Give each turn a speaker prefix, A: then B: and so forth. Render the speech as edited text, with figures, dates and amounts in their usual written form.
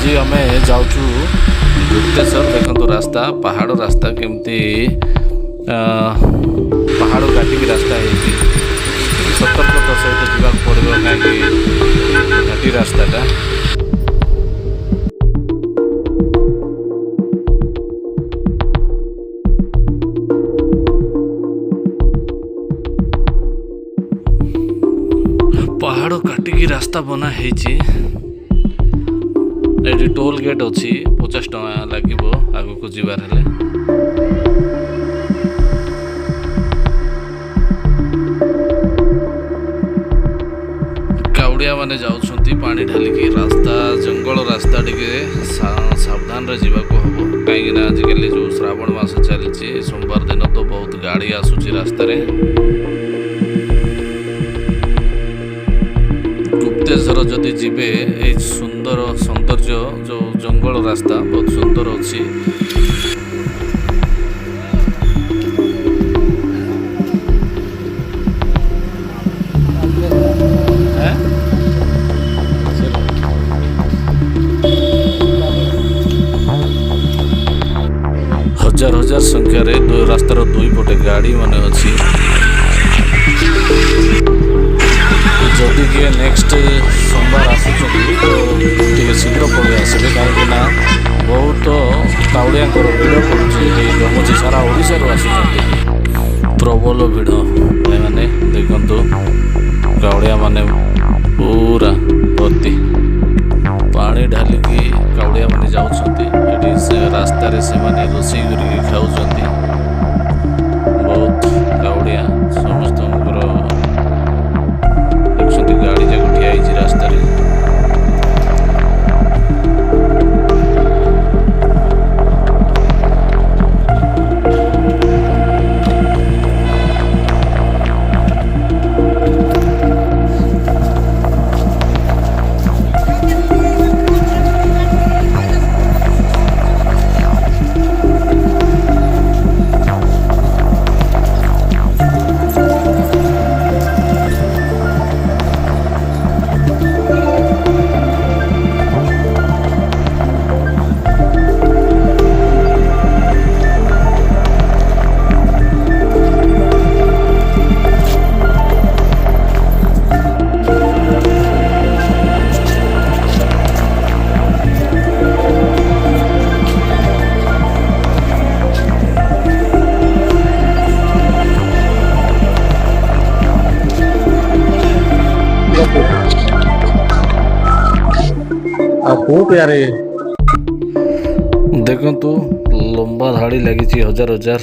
A: आज आम जाऊँ गुप्तेश्वर। देखो रास्ता पहाड़ रास्ता केमती पहाड़ काटिकी रास्ता है। सतर्कता सहित जावाक पड़ो कहीं घाटी रास्ताटा। पहाड़ काटिकी रास्ता बना है। ये टोल गेट अच्छी 50 टका लगे आग को जीवार हेले। काउड़िया माने जाउछंती पानी ढालिकी रास्ता जंगल रास्ता टिके सावधान रे जीवाको हबो काहेकि ना आजिकल जो श्रावण मास चलछि सोमवार दिन तो बहुत गाड़ी आसुची रास्ता रे। गुप्तेश्वर जदि जीवे ये सुंदर सौंदर्य जो जंगल रास्ता बहुत सुंदर अच्छी। हजार हजार संख्यार रास्तार दुई पटे गाड़ी माने अच्छी। जदि किए नेक्स्ट सोमवार आसुचंती तो शीघ्र पड़े आसबे कहीं बहुत काउड़िया भिड़ पड़ुची। गमची सारा ओडिशा आसुचंती प्रबल भिड़ मैंने देखु काउड़िया माने पूरा भर्ती पानी ढालिकी काउड़िया माने जाउछंती। एटी से रास्ता रे से माने रोषेई करिके खाउछंती। बहुत काउड़िया समस्त गाड़ी जाक ठिया होइछि रास्ता रे। देखु लंबा धाड़ी लगी हजार हजार।